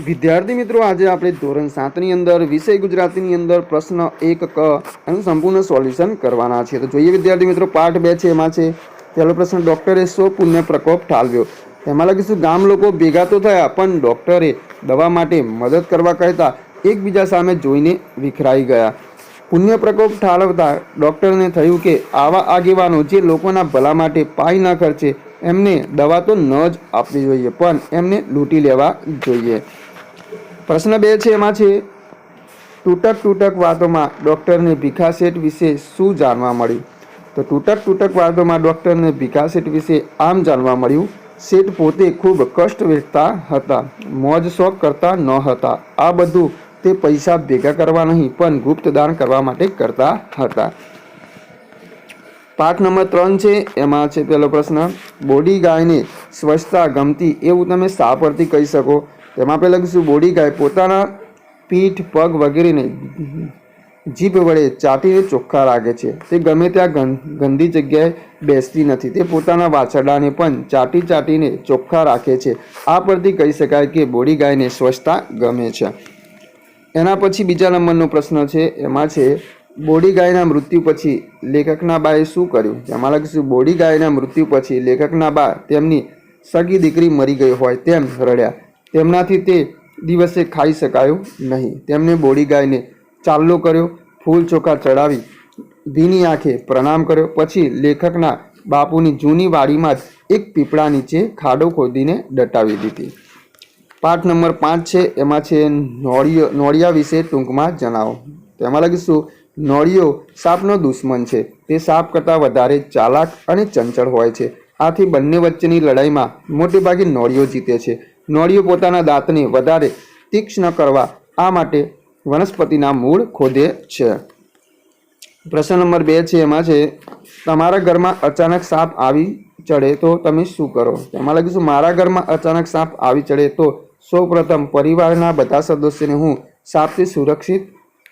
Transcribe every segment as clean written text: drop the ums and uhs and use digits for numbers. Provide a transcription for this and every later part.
વિદ્યાર્થી મિત્રો, આજે આપણે ધોરણ 7ની અંદર વિષય ગુજરાતીની અંદર પ્રશ્ન 1 ક એનું સંપૂર્ણ સોલ્યુશન કરવાના છે। તો જોઈએ વિદ્યાર્થી મિત્રો, પાઠ 2 છે, એમાં છે પહેલો પ્રશ્ન, ડૉક્ટરે શો પુણ્ય પ્રકોપ ઠાલવ્યો। તેમાં લખીશું, ગામ લોકો ભેગા તો થયા પણ ડૉક્ટરે દવા માટે મદદ કરવા કહેતા એકબીજા સામે જોઈને વિખરાઈ ગયા। પુણ્ય પ્રકોપ ઠાલવતા ડૉક્ટરને થયું કે આવા આગેવાનો જે લોકોના ભલા માટે પાઈ ન ખર્ચે એમને દવા તો ન જ આપવી જોઈએ પણ એમને લૂંટી લેવા જોઈએ। પ્રશ્ન 2 છે, એમાં છે તૂટક વાતોમાં ડૉક્ટરને ભીખા શેઠ વિશે શું જાણવા મળ્યું? તો તૂટક વાતોમાં ડૉક્ટરને ભીખા શેઠ વિશે આમ જાણવા મળ્યું, શેઠ પોતે ખૂબ કષ્ટ વેઠતા હતા, મોજ શોખ કરતા ન હતા। આ બધું તે પૈસા ભેગા કરવા નહીં પણ ગુપ્ત દાન કરવા માટે કરતા હતા। પાઠ નંબર 3 છે, એમાં છે પહેલો પ્રશ્ન, બોડી ગાયને સ્વચ્છતા ગમતી એવું તમે શા પરથી કહી શકો? તેમાં આપણે લખીશું, બોડી ગાય પોતાના પીઠ પગ વગેરેને જીભ વડે ચાટીને ચોખ્ખા રાખે છે। તે ગમે ત્યાં ગંદી જગ્યાએ બેસતી નથી, તે પોતાના વાછરડાને પણ ચાટીને ચોખ્ખા રાખે છે। આ પરથી કહી શકાય કે બોડી ગાયને સ્વચ્છતા ગમે છે। એના પછી બીજા નંબરનો પ્રશ્ન છે, એમાં છે બોડી ગાયના મૃત્યુ પછી લેખકના બાએ શું કર્યું? તેમાં લખીશું, બોડી ગાયના મૃત્યુ પછી લેખકના બા તેમની સગી દીકરી મરી ગઈ હોય તેમ રડ્યા। તેમનાથી તે દિવસે ખાઈ શકાયું નહીં। તેમને બોડી ગાયને ચાલ્લો કર્યો, ફૂલ ચોખા ચડાવી ભીની આંખે પ્રણામ કર્યો, પછી લેખકના બાપુની જૂની વાડીમાં જ એક પીપળા નીચે ખાડો ખોદીને દટાવી દીધી। પાઠ નંબર 5 છે, એમાં છે નોળિયા વિશે ટૂંકમાં જણાવો। તેમાં લખીશું, નોળિયો સાપનો દુશ્મન છે, તે સાપ કરતાં વધારે ચાલાક અને ચંચળ હોય છે। આથી બંને વચ્ચેની લડાઈમાં મોટેભાગે નોળિયો જીતે છે। નોળિયો પોતાના દાંતને વધારે તીક્ષ્ણ કરવા આ માટે વનસ્પતિના મૂળ ખોદે છે। પ્રશ્ન નંબર 2 છે, એમાં છે તમારા ઘરમાં અચાનક સાપ આવી ચડે તો તમે શું કરો? તેમાં લખીશું, મારા ઘરમાં અચાનક સાપ આવી ચડે તો સૌપ્રથમ પરિવારના બધા સદસ્યોને હું સાપથી સુરક્ષિત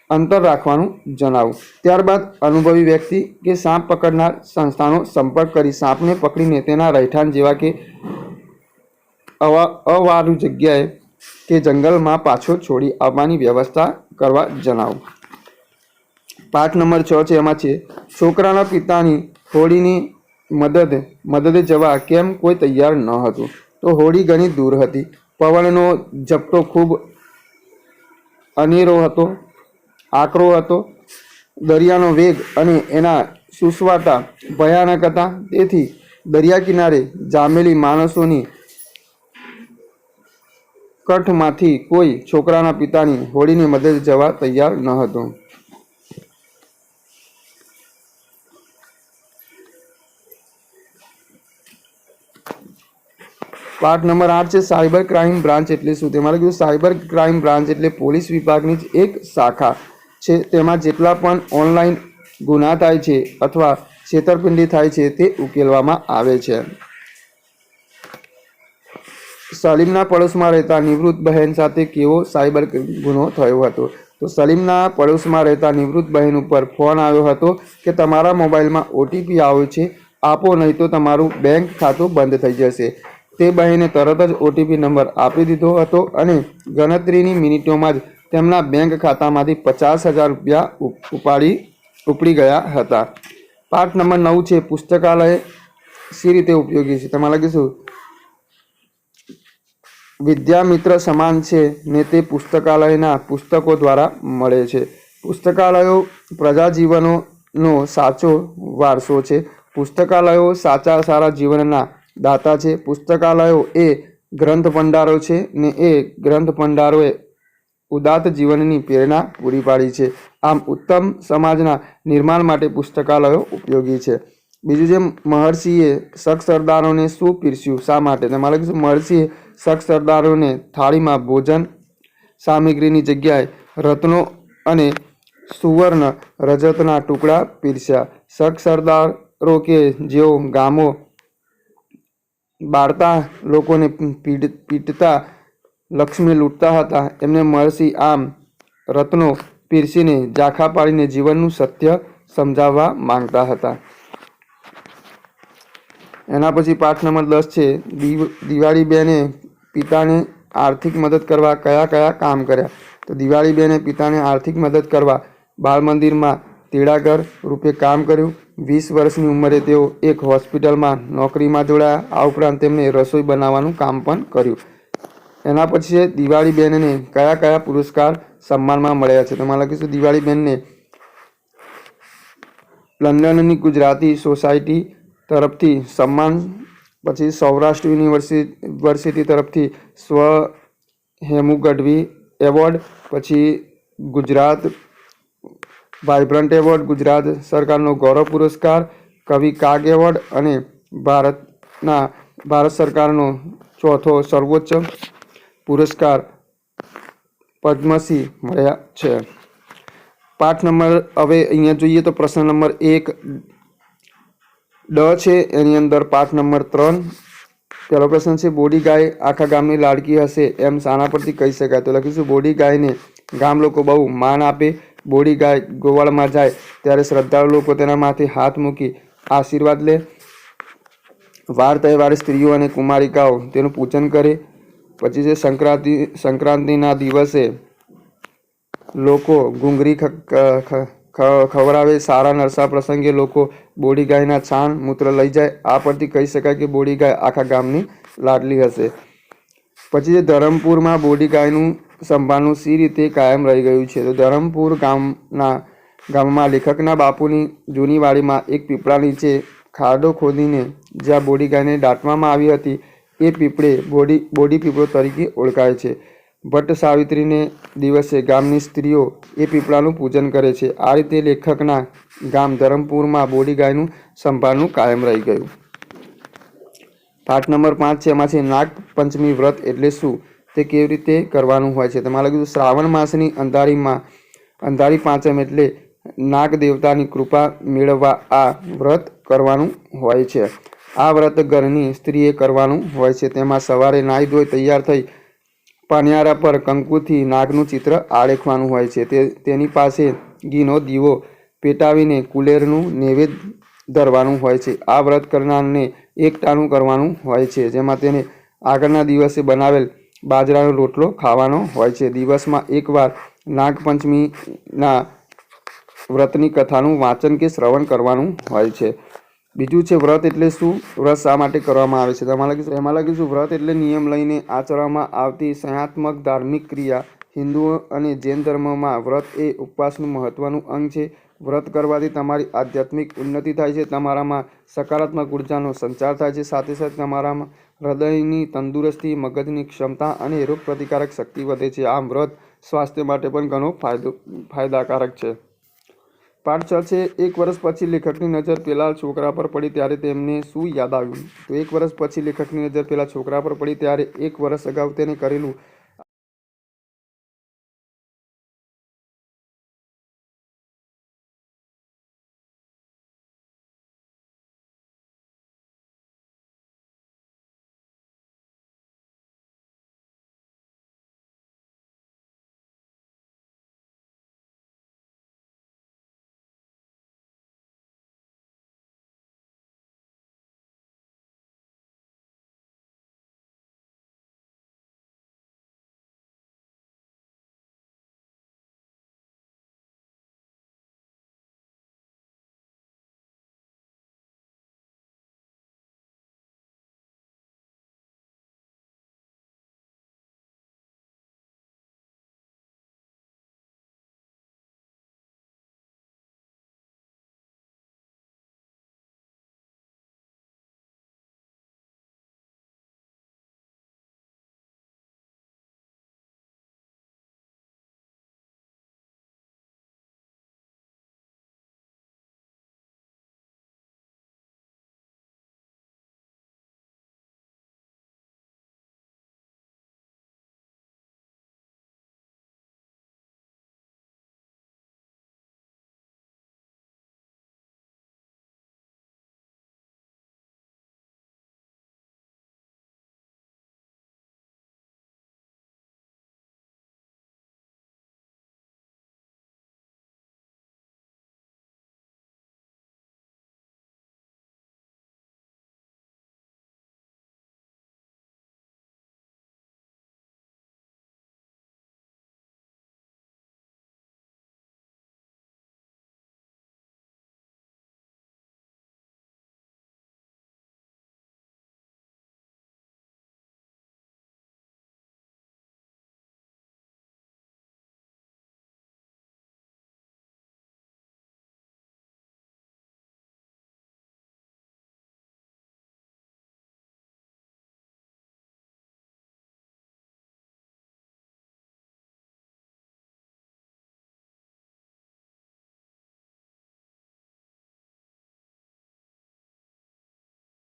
અંતર રાખવાનું જણાવું। ત્યારબાદ અનુભવી વ્યક્તિ કે સાપ પકડનાર સંસ્થાનો સંપર્ક કરી સાપને પકડીને તેના રહેઠાણ જેવા કે અવારું જગ્યાએ કે જંગલમાં પાછો છોડી આવવાની વ્યવસ્થા કરવા જણાવું। પાઠ નંબર 6 છે, એમાં છે છોકરાના પિતાની હોડીની મદદે જવા કેમ કોઈ તૈયાર ન હતું? તો હોડી ઘણી દૂર હતી, પવનનો ઝપટો ખૂબ અનેરો હતો, આકરો હતો, દરિયાનો વેગ અને એના સુસવાટા ભયાનક હતા। તેથી દરિયા કિનારે જામેલી માણસોની કઠમાંથી કોઈ છોકરાના પિતાની હોડીની મદદે જવા તૈયાર ન હતું। પાઠ નંબર 8 છે, સાયબર ક્રાઇમ બ્રાન્ચ એટલે શું? તેમાં લખ્યું, સાયબર ક્રાઇમ બ્રાન્ચ એટલે પોલીસ વિભાગની જ એક શાખા છે। તેમાં જેટલા પણ ઓનલાઈન ગુના થાય છે અથવા છેતરપિંડી થાય છે તે ઉકેલવામાં આવે છે। સલીમના પડોશમાં રહેતા નિવૃત્ત બહેન સાથે કેવો સાયબર ગુનો થયો હતો? તો સલીમના પડોશમાં રહેતા નિવૃત્ત બહેન ઉપર ફોન આવ્યો હતો કે તમારા મોબાઈલમાં OTP આવ્યો છે, આપો નહીં તો તમારું બેંક ખાતું બંધ થઈ જશે। તે બહેને તરત જ OTP નંબર આપી દીધો હતો અને ગણતરીની મિનિટોમાં જ તેમના બેંક ખાતામાંથી 50,000 રૂપિયા ઉપડી ગયા હતા। પાઠ નંબર 9 છે, પુસ્તકાલય સી રીતે ઉપયોગી છે? તેમાં લખીશું, વિદ્યામિત્ર સમાન છે ને તે પુસ્તકાલયના પુસ્તકો દ્વારા મળે છે। પુસ્તકાલયો પ્રજાજીવનનો સાચો વારસો છે। પુસ્તકાલયો સારા જીવનના દાતા છે। પુસ્તકાલયો એ ગ્રંથ ભંડારો છે ને એ ગ્રંથ ભંડારોએ ઉદાત્ત જીવનની પ્રેરણા પૂરી પાડી છે। આમ ઉત્તમ સમાજના નિર્માણ માટે પુસ્તકાલયો ઉપયોગી છે। બીજું છે, મહર્ષિએ શક સરદારોને શું પીરસ્યું, શા માટે? તેમાં લખીશું, મહર્ષિએ શક સરદારોને થાળીમાં ભોજન સામગ્રીની જગ્યાએ રત્નો અને સુવર્ણ રજતના ટુકડા પીરસ્યા। શક સરદારો કે જેઓ ગામો બાળતા લોકોને પીટતા લક્ષ્મી લૂંટતા હતા, એમને મહર્ષિ આમ રત્નો પીરસીને ઝાંખા પાડીને જીવનનું સત્ય સમજાવવા માંગતા હતા। એના પછી પાઠ નંબર 10 છે, દિવાળી બેને પિતાને આર્થિક મદદ કરવા કયા કયા કામ કર્યા? તો દિવાળીબેને પિતાને આર્થિક મદદ કરવા બાળ મંદિરમાં તેડાગર રૂપે કામ કર્યું. 20 વર્ષની ઉંમરે તેઓ એક હોસ્પિટલમાં નોકરીમાં જોડાયા. આ ઉપરાંત તેમણે રસોઈ બનાવવાનું કામ પણ કર્યું. એના પછી છે દિવાળીબેનને કયા કયા પુરસ્કાર સન્માનમાં મળ્યા છે? તો મારે લખીશું દિવાળીબેનને લંડનની ગુજરાતી સોસાયટી તરફથી સન્માન, પછી સૌરાષ્ટ્ર યુનિવર્સિટી તરફથી સ્વ હેમુ ગઢવી એવોર્ડ, પછી ગુજરાત વાઇબ્રન્ટ એવોર્ડ, ગુજરાત સરકારનો ગૌરવ પુરસ્કાર, કવિ કાગ એવોર્ડ અને ભારત સરકારનો ચોથો સર્વોચ્ચ પુરસ્કાર પદ્મશ્રી મળ્યા છે. પાઠ નંબર હવે અહીંયા જોઈએ તો પ્રશ્ન નંબર 1 ડ છે, એની અંદર પાઠ નંબર 3 પહેલો પ્રશ્ન છે બોડી ગાય આખા ગામની લાડકી હશે એમ શાના પરથી કહી શકાય? તો લખીશું બોડી ગાયને ગામ લોકો બહુ માન આપે. બોડી ગાય ગોવાળમાં જાય ત્યારે શ્રદ્ધાળુ લોકો તેના માથે હાથ મૂકી આશીર્વાદ લે. વાર તહેવારે સ્ત્રીઓ અને કુમારિકાઓ તેનું પૂજન કરે. પછી છે સંક્રાંતિના દિવસે લોકો ઘૂંઘરી ખવડાવે. સારા નરસા પ્રસંગે લોકો બોડી ગાયના છાણ મૂત્ર લઈ જાય. આ પરથી કહી શકાય કે બોડી ગાય આખા ગામની લાડલી હશે. પછી છે ધરમપુરમાં બોડી ગાયનું સંભાળનું સી રીતે કાયમ રહી ગયું છે? તો ધરમપુર ગામમાં લેખકના બાપુની જૂની વાડીમાં એક પીપળા નીચે ખાડો ખોદીને જ્યાં બોડી ગાયને દાટવામાં આવી હતી એ પીપળે બોડી પીપળો તરીકે ઓળખાય છે. ભટ્ટ સાવિત્રીને દિવસે ગામની સ્ત્રીઓ એ પીપળાનું પૂજન કરે છે. આ રીતે લેખકના ગામ ધરમપુરમાં બોડી ગાયનું સંભાળનું કાયમ રહી ગયું. પાઠ નંબર 5 છે, એમાં છે નાગપંચમી વ્રત એટલે શું? તે કેવી રીતે કરવાનું હોય છે? તમારે લખ્યું શ્રાવણ માસની અંધારી પાંચમ એટલે નાગ દેવતાની કૃપા મેળવવા આ વ્રત કરવાનું હોય છે. આ વ્રત ઘરની સ્ત્રીએ કરવાનું હોય છે. તેમાં સવારે નાહી ધોઈ તૈયાર થઈ પાનિયારા પર કંકુથી નાગનું ચિત્ર આલેખવાનું હોય છે. તેની પાસે ઘીનો દીવો પેટાવીને કુલેરનું નૈવેદ્ય ધરવાનું હોય છે. આ વ્રત કરનારને એકટાણું કરવાનું હોય છે, જેમાં તેને આગળના દિવસે બનાવેલ બાજરાનો રોટલો ખાવાનો હોય છે. દિવસમાં એકવાર નાગપંચમીના વ્રતની કથાનું વાંચન કે શ્રવણ કરવાનું હોય છે. બીજું છે વ્રત એટલે શું? વ્રત શા માટે કરવામાં આવે છે? એમાં લખીશું વ્રત એટલે નિયમ લઈને આચરવામાં આવતી સંસ્થાત્મક ધાર્મિક ક્રિયા. હિન્દુ અને જૈન ધર્મમાં વ્રત એ ઉપવાસનું મહત્વનું અંગ છે. વ્રત કરવાથી તમારી આધ્યાત્મિક ઉન્નતિ થાય છે, તમારામાં સકારાત્મક ઉર્જાનો સંચાર થાય છે, સાથે સાથે તમારામાં હૃદયની તંદુરસ્તી, મગજની ક્ષમતા અને રોગ પ્રતિકારક શક્તિ વધે છે. આમ વ્રત સ્વાસ્થ્ય માટે પણ ઘણો ફાયદાકારક છે. પાઠ 6 છે એક વર્ષ પછી લેખકની નજર પેલા છોકરા પર પડી ત્યારે તેમને શું યાદ આવ્યું? તો એક વર્ષ પછી લેખકની નજર પેલા છોકરા પર પડી ત્યારે એક વર્ષ અગાઉ તેને કરેલું